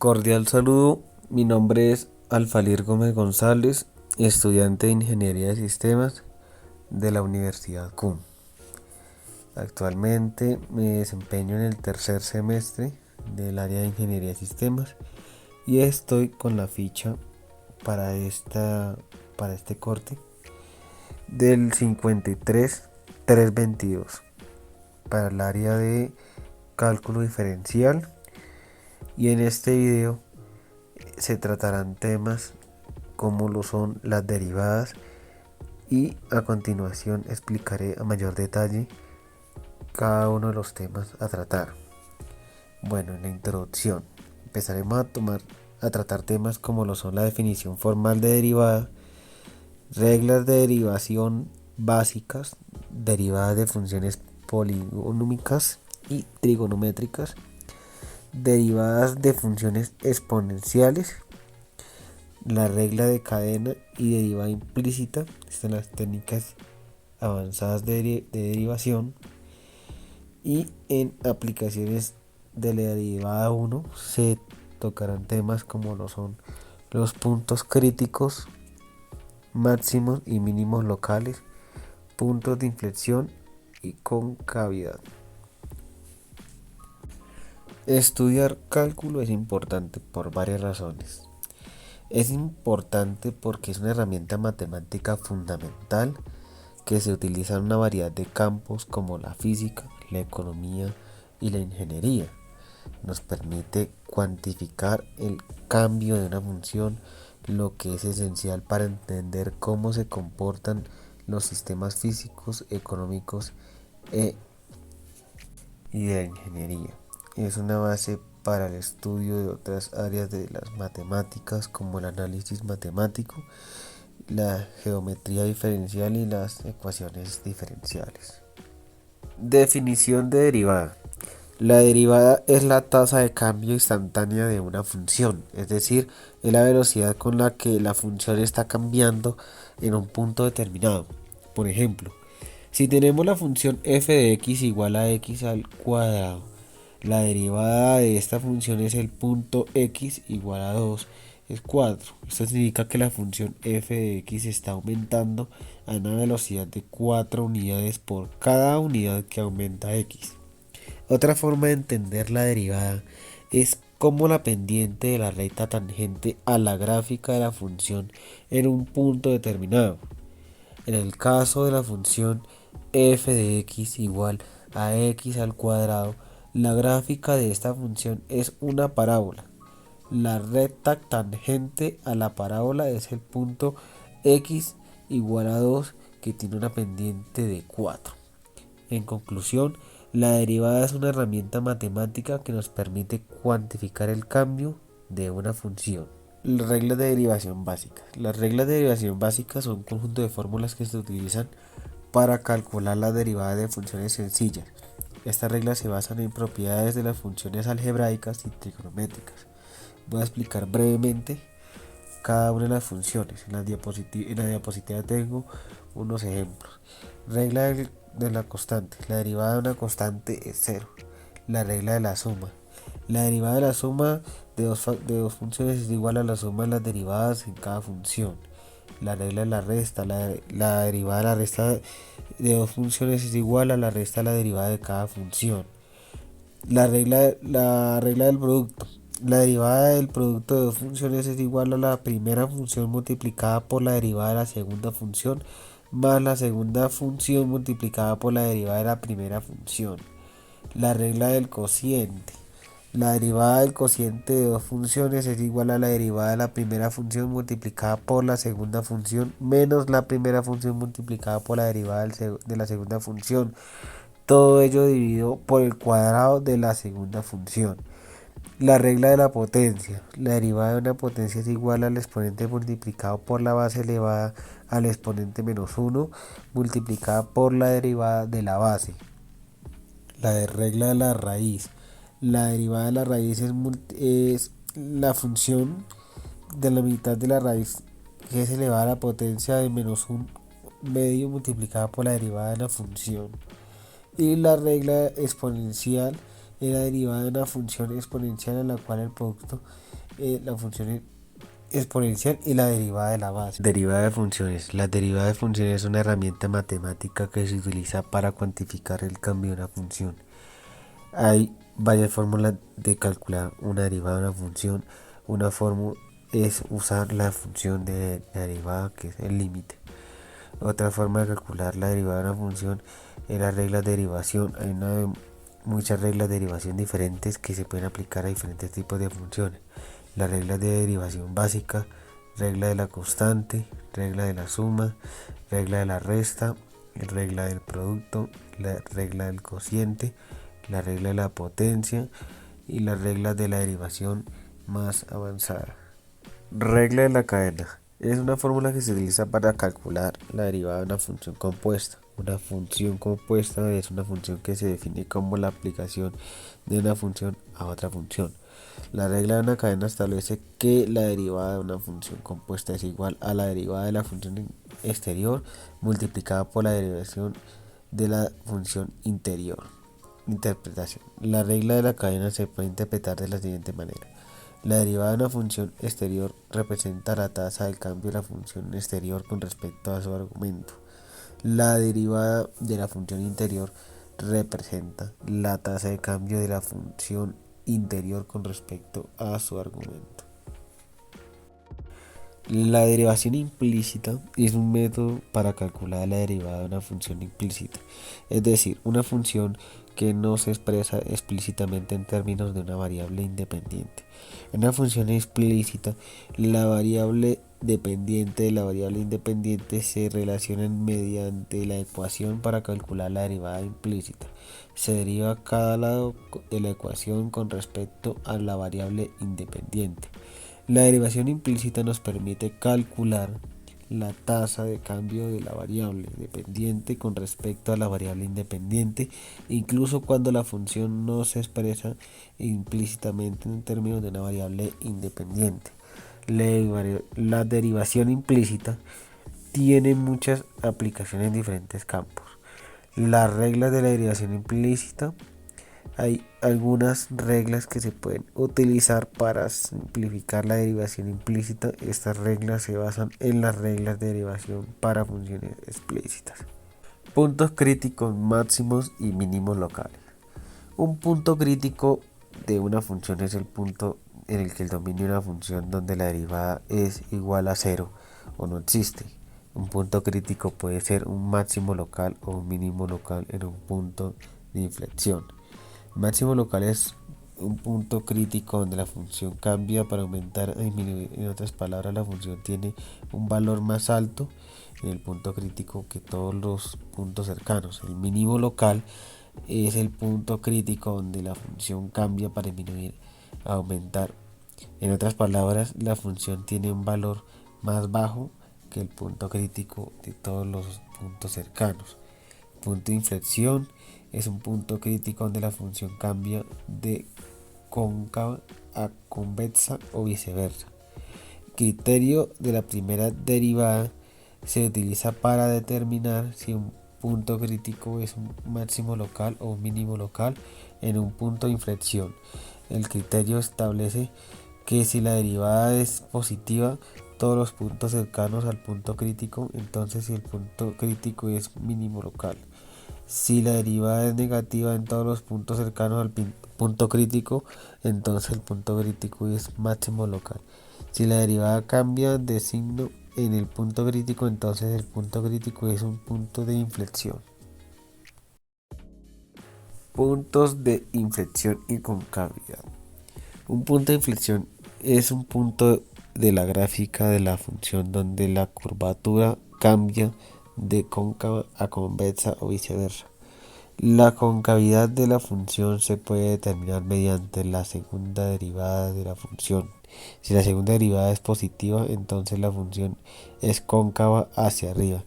Cordial saludo, mi nombre es Alfalir Gómez González, estudiante de Ingeniería de Sistemas de la Universidad CUM. Actualmente me desempeño en el tercer semestre del área de Ingeniería de Sistemas y estoy con la ficha para, para este corte del 53322 para el área de cálculo diferencial, y en este video se tratarán temas como lo son las derivadas, y a continuación explicaré a mayor detalle cada uno de los temas a tratar. Bueno, en la introducción empezaremos a tratar temas como lo son la definición formal de derivada, reglas de derivación básicas, derivadas de funciones poligonómicas y trigonométricas, derivadas de funciones exponenciales, la regla de cadena y derivada implícita. Están las técnicas avanzadas de derivación, y en aplicaciones de la derivada 1 se tocarán temas como lo son los puntos críticos, máximos y mínimos locales, puntos de inflexión y concavidad. Estudiar cálculo es importante por varias razones. Es importante porque es una herramienta matemática fundamental que se utiliza en una variedad de campos como la física, la economía y la ingeniería. Nos permite cuantificar el cambio de una función, lo que es esencial para entender cómo se comportan los sistemas físicos, económicos y de la ingeniería. Es una base para el estudio de otras áreas de las matemáticas como el análisis matemático, la geometría diferencial y las ecuaciones diferenciales. Definición de derivada. La derivada es la tasa de cambio instantánea de una función, es decir, es la velocidad con la que la función está cambiando en un punto determinado. Por ejemplo, si tenemos la función f de x igual a x al cuadrado, la derivada de esta función es el punto x igual a 2 es 4. Esto significa que la función f de x está aumentando a una velocidad de 4 unidades por cada unidad que aumenta x. Otra forma de entender la derivada es como la pendiente de la recta tangente a la gráfica de la función en un punto determinado. En el caso de la función f de x igual a x al cuadrado, la gráfica de esta función es una parábola. La recta tangente a la parábola es el punto x igual a 2, que tiene una pendiente de 4. En conclusión, la derivada es una herramienta matemática que nos permite cuantificar el cambio de una función. Las reglas de derivación básicas. Las reglas de derivación básicas son un conjunto de fórmulas que se utilizan para calcular la derivada de funciones sencillas. Estas reglas se basan en propiedades de las funciones algebraicas y trigonométricas. Voy a explicar brevemente cada una de las funciones. En la diapositiva tengo unos ejemplos. Regla de la constante. La derivada de una constante es 0. La regla de la suma. La derivada de la suma de dos funciones es igual a la suma de las derivadas en cada función. La regla de la resta. La derivada de la resta de dos funciones es igual a la resta de la derivada de cada función. La regla del producto. La derivada del producto de dos funciones es igual a la primera función multiplicada por la derivada de la segunda función más la segunda función multiplicada por la derivada de la primera función. La regla del cociente. La derivada del cociente de dos funciones es igual a la derivada de la primera función multiplicada por la segunda función menos la primera función multiplicada por la derivada de la segunda función. Todo ello dividido por el cuadrado de la segunda función. La regla de la potencia. La derivada de una potencia es igual al exponente multiplicado por la base elevada al exponente menos 1 multiplicada por la derivada de la base. La regla de la raíz. La derivada de la raíz es la función de la mitad de la raíz, que es elevada a la potencia de menos un medio multiplicada por la derivada de la función. Y la regla exponencial es la derivada de una función exponencial en la cual el producto, la función exponencial y la derivada de la base. Derivada de funciones. La derivada de funciones es una herramienta matemática que se utiliza para cuantificar el cambio de una función. Hay varias fórmulas de calcular una derivada de una función. Una fórmula es usar la función de la derivada, que es el límite. Otra forma de calcular la derivada de una función es las reglas de derivación. Hay muchas reglas de derivación diferentes que se pueden aplicar a diferentes tipos de funciones. Las reglas de derivación básica, regla de la constante, regla de la suma, regla de la resta, regla del producto, la regla del cociente, la regla de la potencia y las reglas de la derivación más avanzada. Regla de la cadena. Es una fórmula que se utiliza para calcular la derivada de una función compuesta. Una función compuesta es una función que se define como la aplicación de una función a otra función. La regla de una cadena establece que la derivada de una función compuesta es igual a la derivada de la función exterior multiplicada por la derivación de la función interior. Interpretación. La regla de la cadena se puede interpretar de la siguiente manera. La derivada de una función exterior representa la tasa de cambio de la función exterior con respecto a su argumento. La derivada de la función interior representa la tasa de cambio de la función interior con respecto a su argumento. La derivación implícita es un método para calcular la derivada de una función implícita, es decir, una función que no se expresa explícitamente en términos de una variable independiente. En una función explícita, la variable dependiente de la variable independiente se relacionan mediante la ecuación para calcular la derivada implícita. Se deriva cada lado de la ecuación con respecto a la variable independiente. La derivación implícita nos permite calcular la tasa de cambio de la variable dependiente con respecto a la variable independiente, incluso cuando la función no se expresa implícitamente en términos de una variable independiente. La derivación implícita tiene muchas aplicaciones en diferentes campos. Las reglas de la derivación implícita. Hay algunas reglas que se pueden utilizar para simplificar la derivación implícita. Estas reglas se basan en las reglas de derivación para funciones explícitas. Puntos críticos máximos y mínimos locales. Un punto crítico de una función es el punto en el que el dominio de una función donde la derivada es igual a cero o no existe. Un punto crítico puede ser un máximo local o un mínimo local en un punto de inflexión. El máximo local es un punto crítico donde la función cambia para aumentar o disminuir. En otras palabras, la función tiene un valor más alto en el punto crítico que todos los puntos cercanos. El mínimo local es el punto crítico donde la función cambia para disminuir o aumentar. En otras palabras, la función tiene un valor más bajo que el punto crítico de todos los puntos cercanos. Punto de inflexión es un punto crítico donde la función cambia de cóncava a convexa o viceversa. El criterio de la primera derivada se utiliza para determinar si un punto crítico es un máximo local o un mínimo local en un punto de inflexión. El criterio establece que si la derivada es positiva, todos los puntos cercanos al punto crítico, entonces si el punto crítico es mínimo local. Si la derivada es negativa en todos los puntos cercanos al punto crítico, entonces el punto crítico es máximo local. Si la derivada cambia de signo en el punto crítico, entonces el punto crítico es un punto de inflexión. Puntos de inflexión y concavidad. Un punto de inflexión es un punto de la gráfica de la función donde la curvatura cambia de cóncava a convexa o viceversa. La concavidad de la función se puede determinar mediante la segunda derivada de la función. Si la segunda derivada es positiva, entonces la función es cóncava hacia arriba.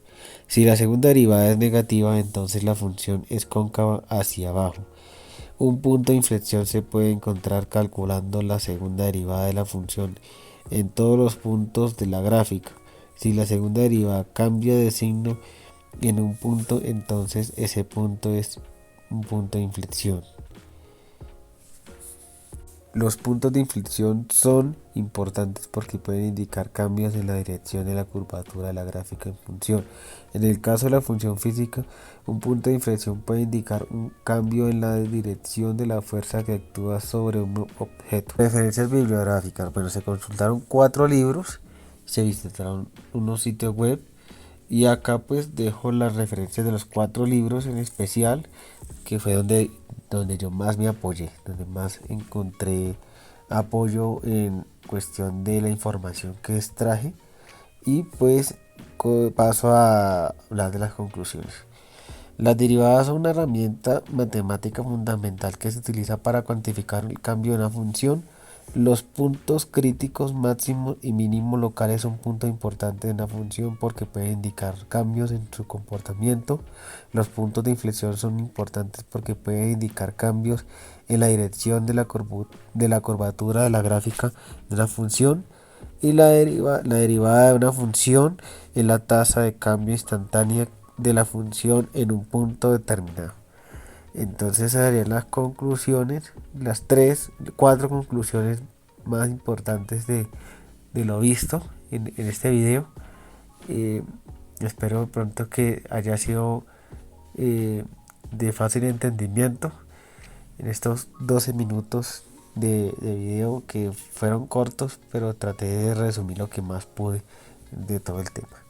Si la segunda derivada es negativa, entonces la función es cóncava hacia abajo. Un punto de inflexión se puede encontrar calculando la segunda derivada de la función en todos los puntos de la gráfica. Si la segunda derivada cambia de signo en un punto, entonces ese punto es un punto de inflexión. Los puntos de inflexión son importantes porque pueden indicar cambios en la dirección de la curvatura de la gráfica en función. En el caso de la función física, un punto de inflexión puede indicar un cambio en la dirección de la fuerza que actúa sobre un objeto. Referencias bibliográficas. Bueno, se consultaron 4 libros, se visitaron unos sitios web y acá pues dejo las referencias de los 4 libros en especial, que fue donde yo más me apoyé, donde más encontré apoyo en cuestión de la información que extraje. Y pues paso a hablar de las conclusiones. Las derivadas son una herramienta matemática fundamental que se utiliza para cuantificar el cambio de una función. Los puntos críticos máximos y mínimos locales son puntos importantes de una función porque pueden indicar cambios en su comportamiento. Los puntos de inflexión son importantes porque pueden indicar cambios en la dirección de la curvatura de la gráfica de una función. Y la derivada de una función es la tasa de cambio instantánea de la función en un punto determinado. Entonces esas serían las conclusiones, las 4 conclusiones más importantes de lo visto en este video. Espero pronto que haya sido de fácil entendimiento en estos 12 minutos de video, que fueron cortos, pero traté de resumir lo que más pude de todo el tema.